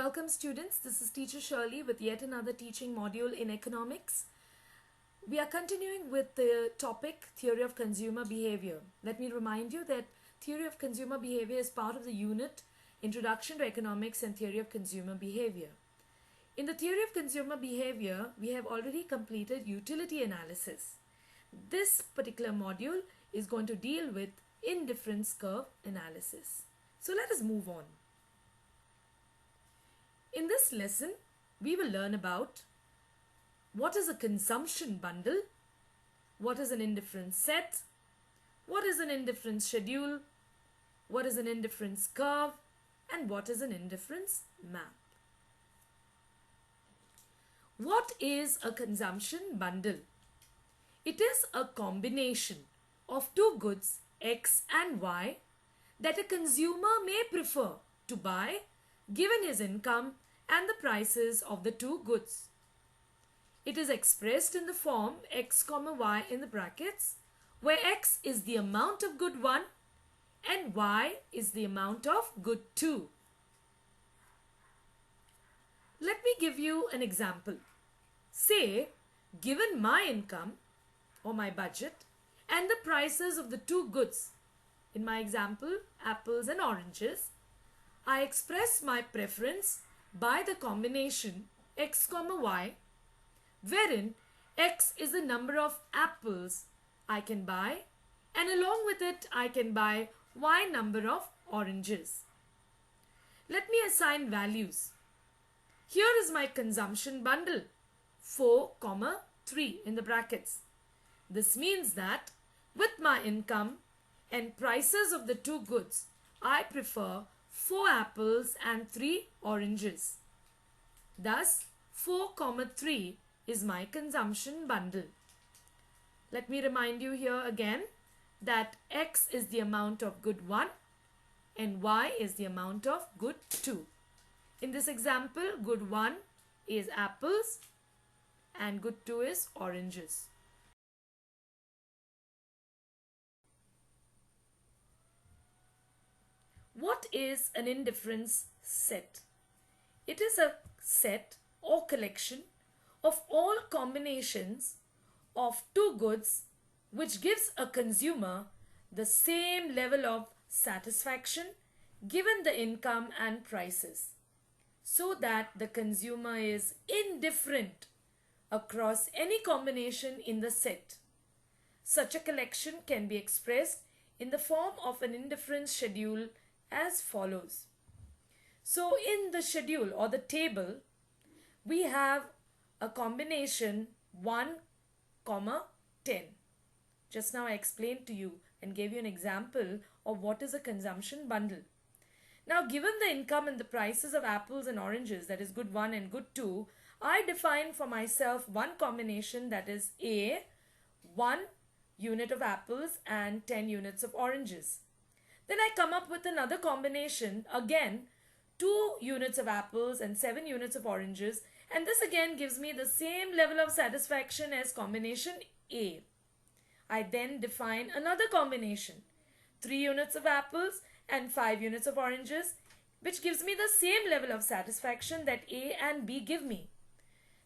Welcome students, this is Teacher Shirley with yet another teaching module in economics. We are continuing with the topic Theory of Consumer Behaviour. Let me remind you that Theory of Consumer Behaviour is part of the unit Introduction to Economics and Theory of Consumer Behaviour. In the Theory of Consumer Behaviour, we have already completed utility analysis. This particular module is going to deal with indifference curve analysis. So let us move on. In this lesson, we will learn about what is a consumption bundle, what is an indifference set, what is an indifference schedule, what is an indifference curve, and what is an indifference map. What is a consumption bundle? It is a combination of two goods, X and Y, that a consumer may prefer to buy given his income and the prices of the two goods. It is expressed in the form x, y in the brackets, where x is the amount of good 1 and y is the amount of good 2. Let me give you an example. Say, given my income or my budget and the prices of the two goods, in my example, apples and oranges, I express my preference by the combination x, y, wherein x is the number of apples I can buy and along with it I can buy y number of oranges. Let me assign values. Here is my consumption bundle, 4, 3 in the brackets. This means that with my income and prices of the two goods, I prefer 4 apples and 3 oranges. Thus, 4, 3 is my consumption bundle. Let me remind you here again that x is the amount of good 1 and y is the amount of good 2. In this example, good 1 is apples and good 2 is oranges. What is an indifference set? It is a set or collection of all combinations of two goods which gives a consumer the same level of satisfaction given the income and prices, so that the consumer is indifferent across any combination in the set. Such a collection can be expressed in the form of an indifference schedule as follows. So in the schedule or the table, we have a combination 1, 10. Just now I explained to you and gave you an example of what is a consumption bundle. Now, given the income and the prices of apples and oranges, that is good 1 and good 2, I define for myself one combination, that is A, 1 unit of apples and 10 units of oranges. Then I come up with another combination, again 2 units of apples and 7 units of oranges, and this again gives me the same level of satisfaction as combination A. I then define another combination, 3 units of apples and 5 units of oranges, which gives me the same level of satisfaction that A and B give me.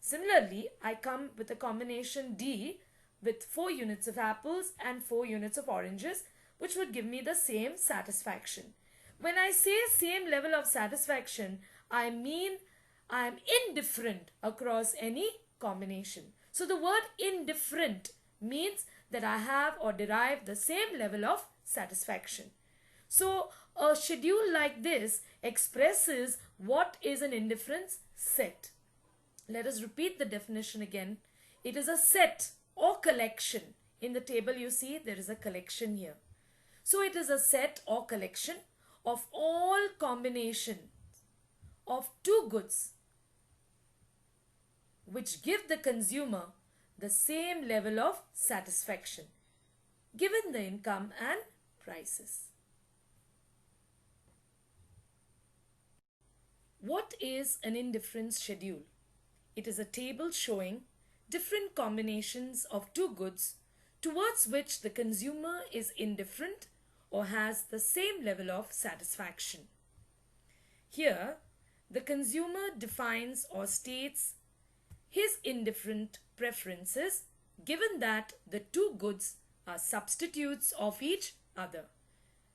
Similarly, I come with a combination D with 4 units of apples and 4 units of oranges, which would give me the same satisfaction. When I say same level of satisfaction, I mean I am indifferent across any combination. So the word indifferent means that I have or derive the same level of satisfaction. So a schedule like this expresses what is an indifference set. Let us repeat the definition again. It is a set or collection. In the table you see there is a collection here. So it is a set or collection of all combinations of two goods which give the consumer the same level of satisfaction given the income and prices. What is an indifference schedule? It is a table showing different combinations of two goods towards which the consumer is indifferent or has the same level of satisfaction. Here, the consumer defines or states his indifferent preferences given that the two goods are substitutes of each other.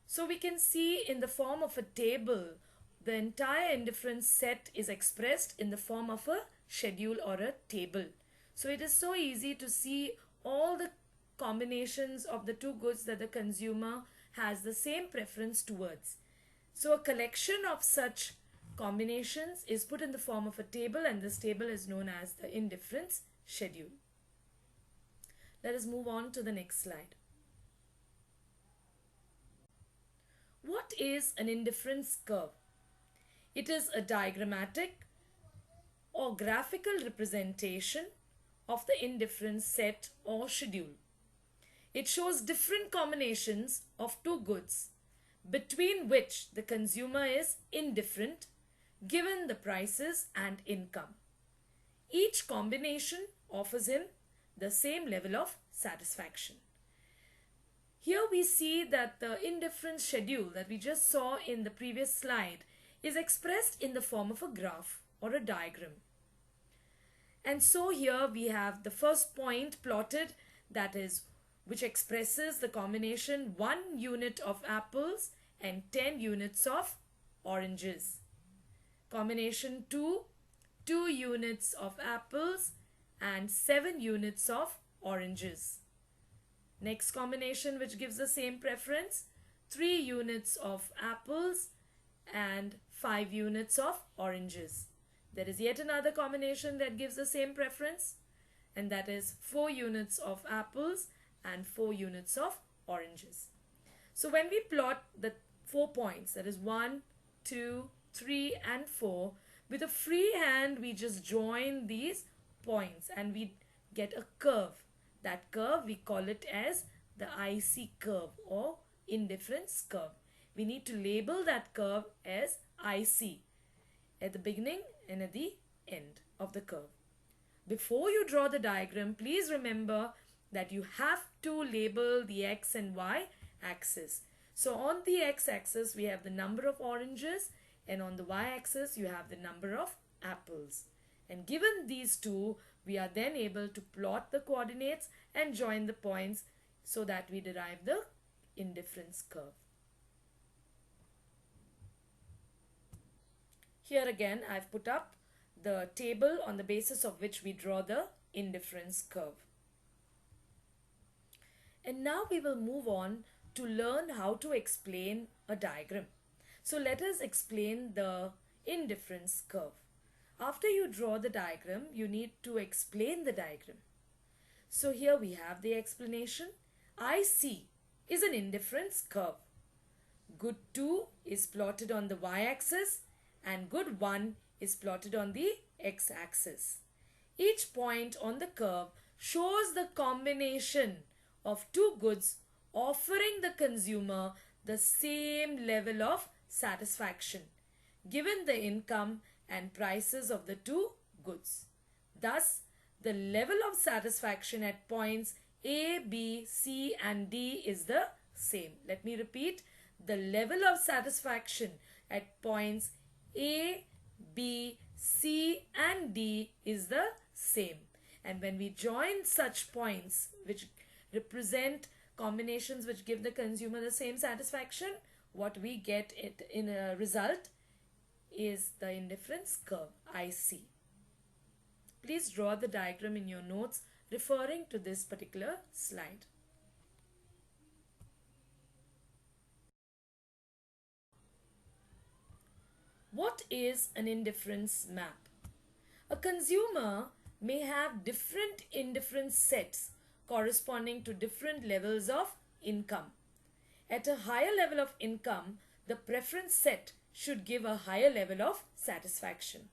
So we can see in the form of a table, the entire indifference set is expressed in the form of a schedule or a table. So it is so easy to see all the combinations of the two goods that the consumer has the same preference towards. So a collection of such combinations is put in the form of a table, and this table is known as the indifference schedule. Let us move on to the next slide. What is an indifference curve? It is a diagrammatic or graphical representation of the indifference set or schedule. It shows different combinations of two goods between which the consumer is indifferent given the prices and income. Each combination offers him the same level of satisfaction. Here we see that the indifference schedule that we just saw in the previous slide is expressed in the form of a graph or a diagram. And so here we have the first point plotted, that is, which expresses the combination 1 unit of apples and 10 units of oranges. Combination 2, 2 units of apples and 7 units of oranges. Next combination which gives the same preference, 3 units of apples and 5 units of oranges. There is yet another combination that gives the same preference, and that is 4 units of apples and 4 units of oranges. So when we plot the 4 points, that is 1, 2, 3 and 4, with a free hand we just join these points and we get a curve. That curve we call it as the IC curve or indifference curve. We need to label that curve as IC at the beginning and at the end of the curve. Before you draw the diagram, please remember that you have to label the X and Y axis. So on the X axis we have the number of oranges, and on the Y axis you have the number of apples. And given these two, we are then able to plot the coordinates and join the points so that we derive the indifference curve. Here again I've put up the table on the basis of which we draw the indifference curve. And now we will move on to learn how to explain a diagram. So let us explain the indifference curve. After you draw the diagram, you need to explain the diagram. So here we have the explanation. IC is an indifference curve. Good 2 is plotted on the y-axis and good 1 is plotted on the x-axis. Each point on the curve shows the combination of two goods offering the consumer the same level of satisfaction given the income and prices of the two goods. Thus, the level of satisfaction at points A, B, C and D is the same. Let me repeat. The level of satisfaction at points A, B, C and D is the same. And when we join such points which represent combinations which give the consumer the same satisfaction, what we get in a result is the indifference curve, IC. Please draw the diagram in your notes referring to this particular slide. What is an indifference map? A consumer may have different indifference sets corresponding to different levels of income. At a higher level of income, the preference set should give a higher level of satisfaction.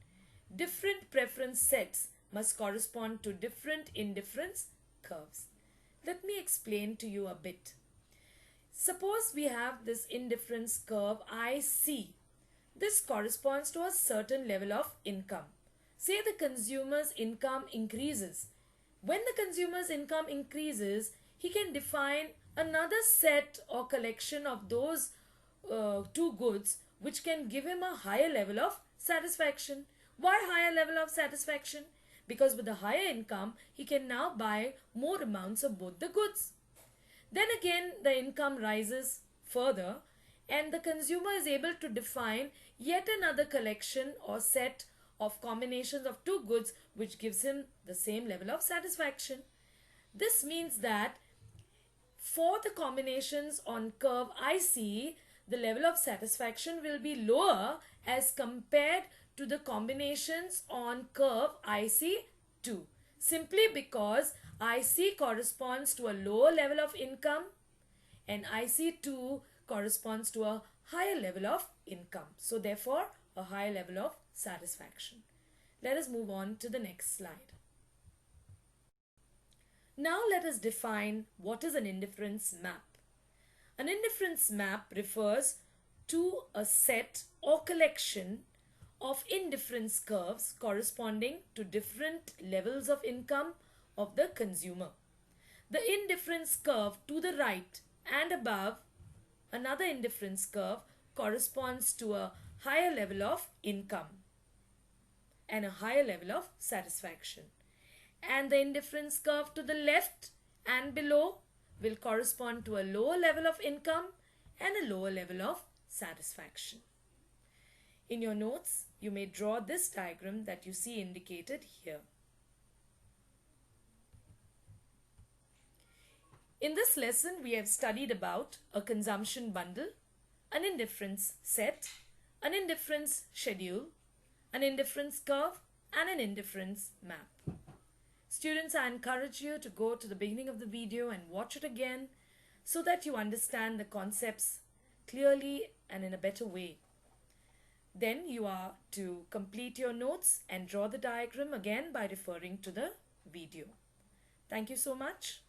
Different preference sets must correspond to different indifference curves. Let me explain to you a bit. Suppose we have this indifference curve IC. This corresponds to a certain level of income. Say the consumer's income increases. When the consumer's income increases, he can define another set or collection of those two goods which can give him a higher level of satisfaction. Why higher level of satisfaction? Because with the higher income, he can now buy more amounts of both the goods. Then again, the income rises further and the consumer is able to define yet another collection or set of combinations of two goods which gives him the same level of satisfaction. This means that for the combinations on curve IC, the level of satisfaction will be lower as compared to the combinations on curve IC2, simply because IC corresponds to a lower level of income and IC2 corresponds to a higher level of income. So therefore, a higher level of satisfaction. Let us move on to the next slide. Now let us define what is an indifference map. An indifference map refers to a set or collection of indifference curves corresponding to different levels of income of the consumer. The indifference curve to the right and above another indifference curve corresponds to a higher level of income and a higher level of satisfaction. And the indifference curve to the left and below will correspond to a lower level of income and a lower level of satisfaction. In your notes, you may draw this diagram that you see indicated here. In this lesson, we have studied about a consumption bundle, an indifference set, an indifference schedule, an indifference curve, and an indifference map. Students, I encourage you to go to the beginning of the video and watch it again so that you understand the concepts clearly and in a better way. Then you are to complete your notes and draw the diagram again by referring to the video. Thank you so much.